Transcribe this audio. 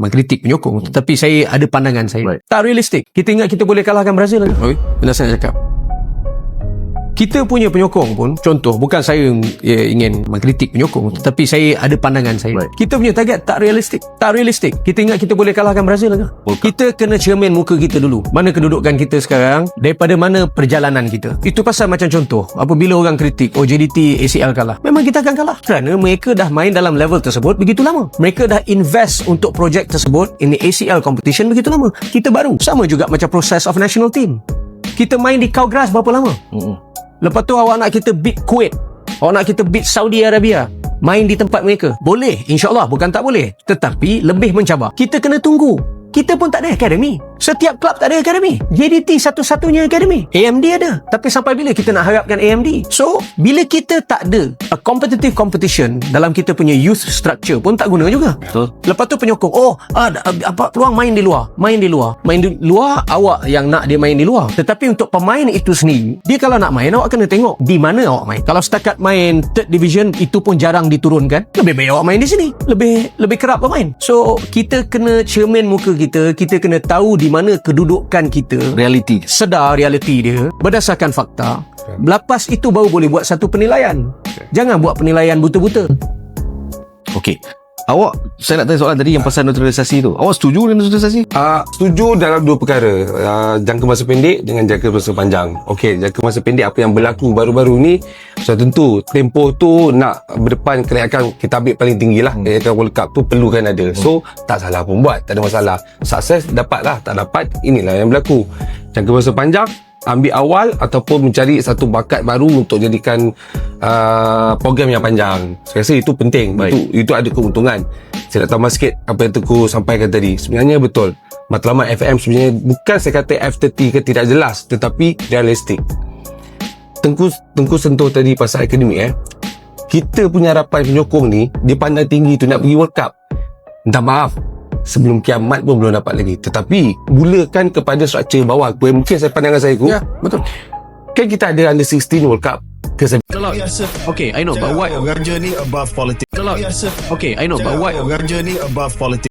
mengkritik penyokong, tetapi saya ada pandangan saya. Tak realistik. Kita ingat kita boleh kalahkan Brazil lagi. Benar saya cakap. Kita punya penyokong pun, contoh, bukan saya ingin mengkritik penyokong, tetapi saya ada pandangan saya. Kita punya target tak realistik. Tak realistik. Kita ingat kita boleh kalahkan Brazil ke? Kita kena cermin muka kita dulu. Mana kedudukan kita sekarang, daripada mana perjalanan kita. Itu pasal macam contoh, apabila orang kritik, JDT ACL kalah. Memang kita akan kalah. Kerana mereka dah main dalam level tersebut begitu lama. Mereka dah invest untuk projek tersebut, ini ACL competition begitu lama. Kita baru. Sama juga macam proses of national team. Kita main di Kawgras berapa lama? Lepas tu awak nak kita beat Kuwait, awak nak kita beat Saudi Arabia, main di tempat mereka. Boleh, insyaAllah, bukan tak boleh. Tetapi lebih mencabar. Kita kena tunggu. Kita pun tak ada akademi. Setiap klub tak ada akademi. JDT satu-satunya akademi. AMD ada. Tapi sampai bila kita nak harapkan AMD? So, bila kita tak ada a competitive competition dalam kita punya youth structure pun tak guna juga. Betul. Lepas tu penyokong, apa peluang main di luar. Main di luar. Main di luar, awak yang nak dia main di luar. Tetapi untuk pemain itu sendiri, dia kalau nak main, awak kena tengok di mana awak main. Kalau setakat main third division, itu pun jarang diturunkan. Lebih baik awak main di sini. Lebih kerap bermain. So, kita kena cermin muka kita kena tahu di mana kedudukan kita, realiti, sedar realiti dia berdasarkan fakta. Lepas itu baru boleh buat satu penilaian. Jangan buat penilaian buta-buta. Okey. Saya nak tanya soalan tadi yang pasal naturalisasi tu. Awak setuju dengan naturalisasi? Setuju dalam dua perkara. Jangka masa pendek dengan jangka masa panjang. Okey, jangka masa pendek apa yang berlaku baru-baru ni, so tentu tempoh tu nak berdepan kelaikan kita ambil paling tinggi lah. World Cup tu perlukan ada. So, tak salah pun buat. Tak ada masalah. Sukses dapat lah. Tak dapat, inilah yang berlaku. Jangka masa panjang, ambil awal ataupun mencari satu bakat baru untuk jadikan program yang panjang. Saya rasa itu penting. Itu ada keuntungan. Saya nak tambah sikit apa yang Tengku sampaikan tadi. Sebenarnya betul. Matlamat FM sebenarnya bukan saya kata F30 ke tidak jelas, tetapi realistik. Tengku sentuh tadi pasal akademik. Kita punya harapan penyokong ni, dia pandang tinggi tu nak pergi World Cup. Minta maaf, sebelum kiamat pun belum dapat lagi. Tetapi mulakan kepada struktur bawah. Mungkin saya pandangan saya Ya, betul. Kan kita ada under 16 World Cup. Okay, I know, but why? Ganja ni above politics. Okay, I know, but why? Ganja ni above politics.